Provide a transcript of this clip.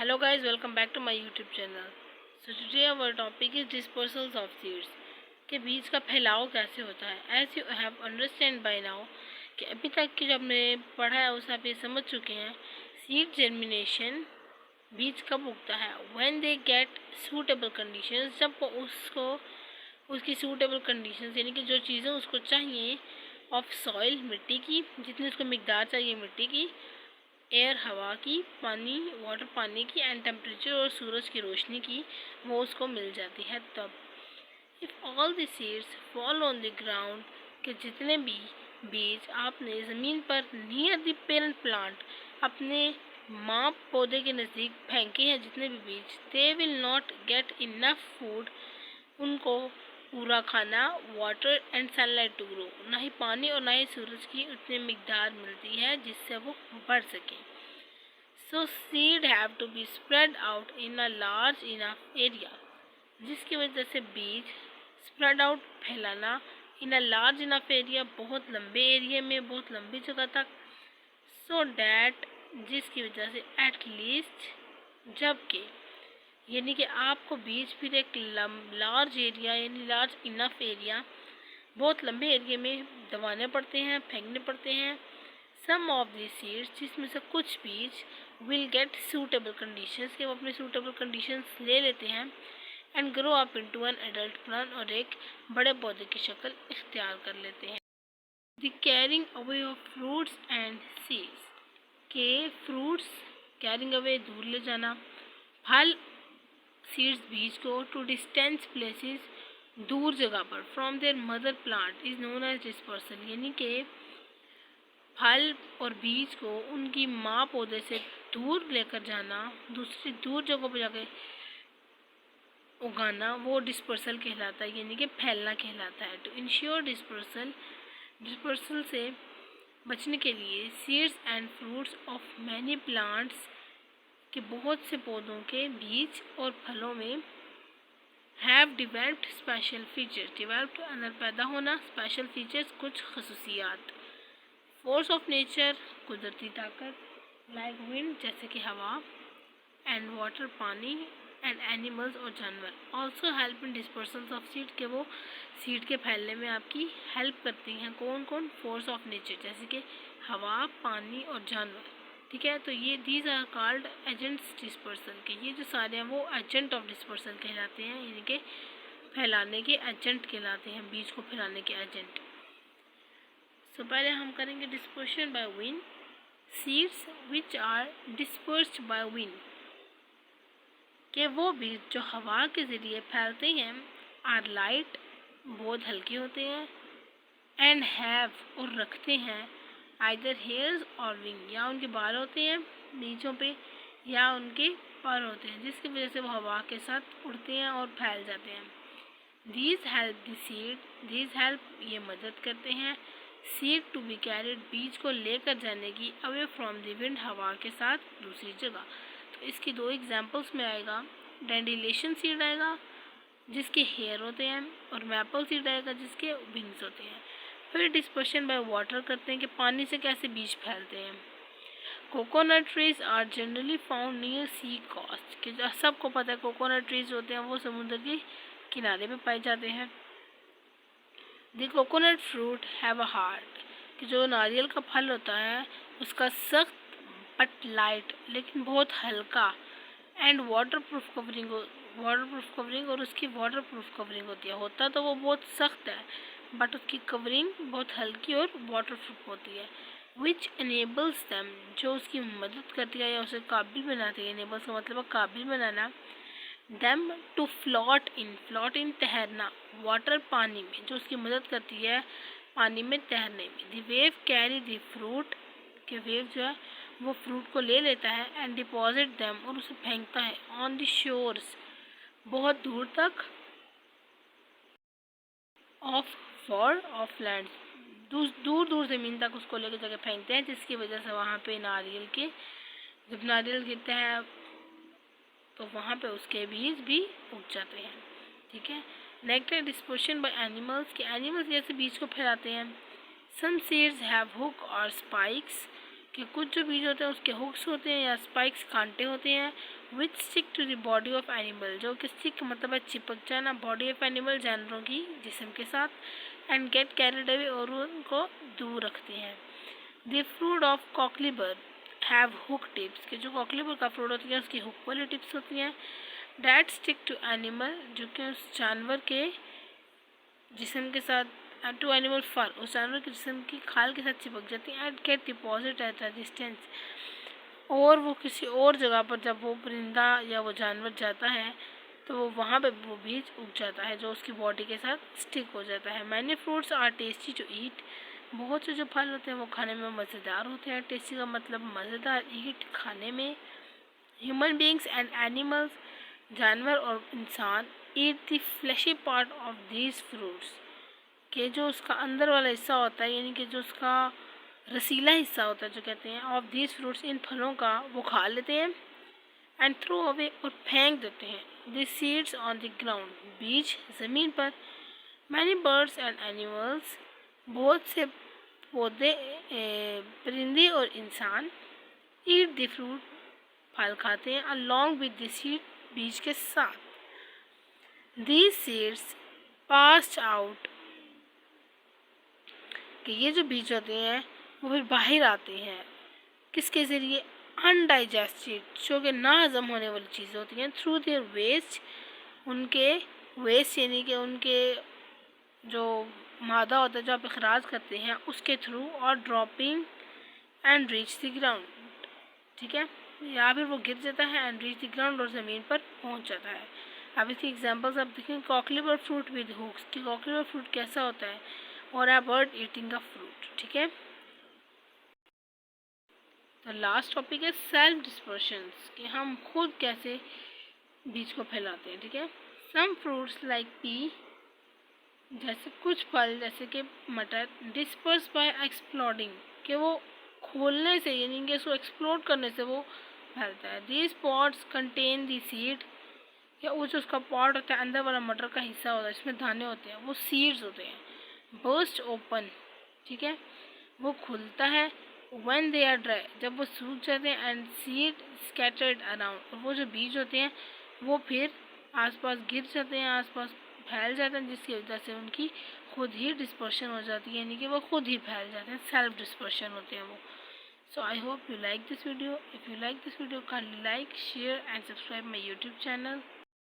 Hello guys, welcome back to my YouTube channel. So today our topic is dispersals of seeds. कि बीज का फैलाव कैसे होता है. As you have understand by now कि अभी तक की जो हमने पढ़ा है उसे आप ये समझ चुके हैं. सीड जर्मिनेशन बीज कब उगता है? When they get suitable conditions, जब उसको उसकी suitable conditions यानी कि जो चीज़ें उसको चाहिए ऑफ सॉइल मिट्टी की, जितनी उसको मिकदार चाहिए मिट्टी की, एयर हवा की, पानी वाटर पानी की, एंड टेम्परेचर और सूरज की रोशनी की, वो उसको मिल जाती है तब. If all the seeds fall on the ground के जितने भी बीज आपने ज़मीन पर नियर द पेरेंट प्लांट अपने माँ पौधे के नज़दीक फेंके हैं, जितने भी बीज, they will not get enough food, उनको पूरा खाना, water and sunlight to grow, ना ही पानी और ना ही सूरज की उतनी मिकदार मिलती है जिससे वो बढ़ सके. So seed have to be spread out in a large enough area, जिसकी वजह से बीज स्प्रेड आउट फैलाना, in a large enough area बहुत लंबे एरिया में, बहुत लंबी जगह तक, सो डैट जिसकी वजह से एट लीस्ट, जबकि यानी कि आपको बीज फिर एक लार्ज एरिया यानी लार्ज इनफ एरिया, बहुत लंबे एरिया में दबाने पड़ते हैं, फेंकने पड़ते हैं. सम ऑफ दी सीड्स, जिसमें से कुछ बीज, विल गेट सूटेबल कंडीशंस, कि वो अपने सूटेबल कंडीशंस ले लेते हैं, and grow up into an adult plant, और एक बड़े पौधे की शक्ल इख्तियार कर लेते हैं. The carrying away of fruits and seeds, के फ्रूट्स कैरिंग अवे दूर ले जाना, फल सीड्स बीज को टू डिस्टेंस प्लेसेस दूर जगह पर, from their mother plant is known as dispersal, यानी कि फल और बीज को उनकी माँ पौधे से दूर लेकर जाना, दूसरी दूर जगहों पर जाकर उगाना, वो डिस्पर्सल कहलाता है, यानी कि फैलना कहलाता है. टू इंश्योर डिस्पर्सल से बचने के लिए seeds and fruits of many plants, के बहुत से पौधों के बीज और फलों में, have developed special features, developed अंदर पैदा होना, स्पेशल फीचर्स कुछ खसूसियात. फोर्स ऑफ नेचर कुदरती ताकत, लाइक विंड जैसे कि हवा, एंड वाटर पानी, एंड एनिमल्स और जानवर, also help in dispersal of seed, के वो सीड के फैलने में आपकी हेल्प करती हैं. कौन कौन? फोर्स ऑफ नेचर जैसे कि हवा, पानी और जानवर. ठीक है, तो ये these are called agents dispersal, के ये जो सारे हैं वो एजेंट ऑफ डिस्पर्सल कहलाते हैं, यानी कि फैलाने के एजेंट कहलाते हैं, बीज को फैलाने के एजेंट. सो पहले हम करेंगे dispersion by wind. Seeds which are dispersed by wind, के वो बीज जो हवा के ज़रिए फैलते हैं, आर लाइट बहुत हल्के होते हैं, एंड हैव और रखते हैं, आइदर हेयर्स और विंग, या उनके बाल होते हैं नीचों पे या उनके पर होते हैं, जिसकी वजह से वो हवा के साथ उड़ते हैं और फैल जाते हैं. These help the seed, these help ये मदद करते हैं, सीड टू बी कैरिड, बीज को लेकर जाने की, अवे फ्रॉम द विंड, हवा के साथ दूसरी जगह. तो इसकी दो एग्जांपल्स में आएगा, डैंडिलेशन सीड आएगा जिसके हेयर होते हैं, और मैपल सीड आएगा जिसके विंग्स होते हैं. फिर डिस्पर्शन बाय वाटर करते हैं कि पानी से कैसे बीज फैलते हैं. Coconut trees are generally found near sea coast, कि सबको पता है कोकोनट ट्रीज होते हैं वो समुद्र के किनारे पे पाए जाते हैं. The coconut fruit have a heart, कि जो नारियल का फल होता है उसका सख्त बट लाइट लेकिन बहुत हल्का, एंड वाटर प्रूफ कवरिंग और उसकी वाटर प्रूफ कवरिंग होती है. होता तो वो बहुत सख्त है बट उसकी कवरिंग बहुत हल्की और वाटर प्रूफ होती है. विच एनेबल्स दैम, जो उसकी मदद करती है या उसे काबिल बनाती है. एनेबल्स का मतलब काबिल बनाना. दैम टू फ्लॉट इन तैरना, वाटर पानी में, जो उसकी मदद करती है पानी में तैरने में. The wave carry the fruit, के वेव जो है वो फ्रूट को ले लेता है, एंड डिपॉजिट दैम और उसे फेंकता है, ऑन द शोर्स बहुत दूर तक, ऑफ लैंड दूर दूर ज़मीन तक उसको लेकर जाकर फेंकते हैं, जिसकी वजह से वहाँ पे नारियल के, जब नारियल गिरते हैं तो वहाँ पे उसके बीज भी उग जाते हैं. ठीक है. नेक्स्ट डिस्पर्शन बाय एनिमल्स, के एनिमल्स जैसे बीज को फैलाते हैं. सम सीड्स हैव हुक और स्पाइक्स, कि कुछ जो बीज होते हैं उसके हुक्स होते हैं या स्पाइक्स, कांटे होते हैं, which stick to the body of animal, जो कि स्टिक का मतलब है चिपक जाना, बॉडी ऑफ एनिमल जानवरों की जिस्म के साथ, एंड गेट कैरिड अवे और उनको दूर रखते हैं। The fruit of cocklebur have hook tips, कि जो कॉकलीबर का फ्रूट होती है उसकी हुक वाली टिप्स होती हैं। डैट स्टिक टू एनिमल, जो कि उस जानवर के जिस्म के साथ, टू एनिमल फर, उस जानवर के जिस्म की खाल के साथ चिपक जाती है, and get deposit at a distance, और वो किसी और जगह पर जब वो परिंदा या वो जानवर जाता है तो वो वहाँ पे वो बीज उग जाता है जो उसकी बॉडी के साथ स्टिक हो जाता है। Many fruits are tasty to eat, बहुत से जो फल होते हैं वो खाने में मज़ेदार होते हैं। टेस्टी का मतलब मज़ेदार, ईट खाने में। ह्यूमन बींग्स एंड एनिमल्स, जानवर और इंसान, eat the fleshy part of these fruits, कि जो उसका अंदर वाला हिस्सा होता है यानी कि जो उसका रसीला हिस्सा होता है जो कहते हैं, ऑफ दीज फ्रूट्स, इन फलों का वो खा लेते हैं। एंड थ्रो अवे, और फेंक देते हैं, this seeds on the ground, बीज ज़मीन पर। मैनी बर्ड्स एंड एनिमल्स, बहुत से पौधे, परिंदे और इंसान, ईट द फ्रूट, फल खाते हैं, अलॉन्ग विद द सीड, बीज के साथ। दीज सीड्स पास्ड आउट, कि ये जो बीज होते हैं वो फिर बाहर आते हैं किसके ज़रिए, अनडाइजेस्टेड, जो कि ना हज़म होने वाली चीज़ें होती हैं, थ्रू देयर वेस्ट, उनके वेस्ट यानी कि उनके जो मादा होता है जो आप अखराज करते हैं उसके थ्रू, और dropping and reach the ground, ठीक है, या फिर वो गिर जाता है एंड रीच द ग्राउंड, और ज़मीन पर पहुंच जाता है। अब इसकी एग्जांपल्स आप देखें, कॉकलीबर फ्रूट विद हुक्स, कि कॉकलीबर फ्रूट कैसा होता है, और a bird eating a fruit, ठीक है। तो लास्ट टॉपिक है सेल्फ डिस्पर्शंस, कि हम खुद कैसे बीज को फैलाते हैं, ठीक है। सम फ्रूट्स लाइक पी, जैसे कुछ फल जैसे कि मटर, डिस्पर्स बाय एक्सप्लोडिंग, कि वो खोलने से यानी कि उसको एक्सप्लोड करने से वो फैलता है। These pots contain the seed, या वो जो उसका पॉट होता है अंदर वाला मटर का हिस्सा होता है जिसमें दाने होते हैं वो सीड्स होते हैं। बर्स्ट ओपन, ठीक है, वो खुलता है। व्हेन दे आर ड्राई, जब वो सूख जाते हैं। एंड सीड स्कैटर्ड अराउंड, और वो जो बीज होते हैं वो फिर आसपास गिर जाते हैं, आसपास फैल जाते हैं, जिसकी वजह से उनकी खुद ही डिस्पर्शन हो जाती है, यानी कि वो खुद ही फैल जाते हैं, सेल्फ डिस्पर्शन होते हैं वो। So I hope you like this video. If you like this video, kindly like, share and subscribe my YouTube channel.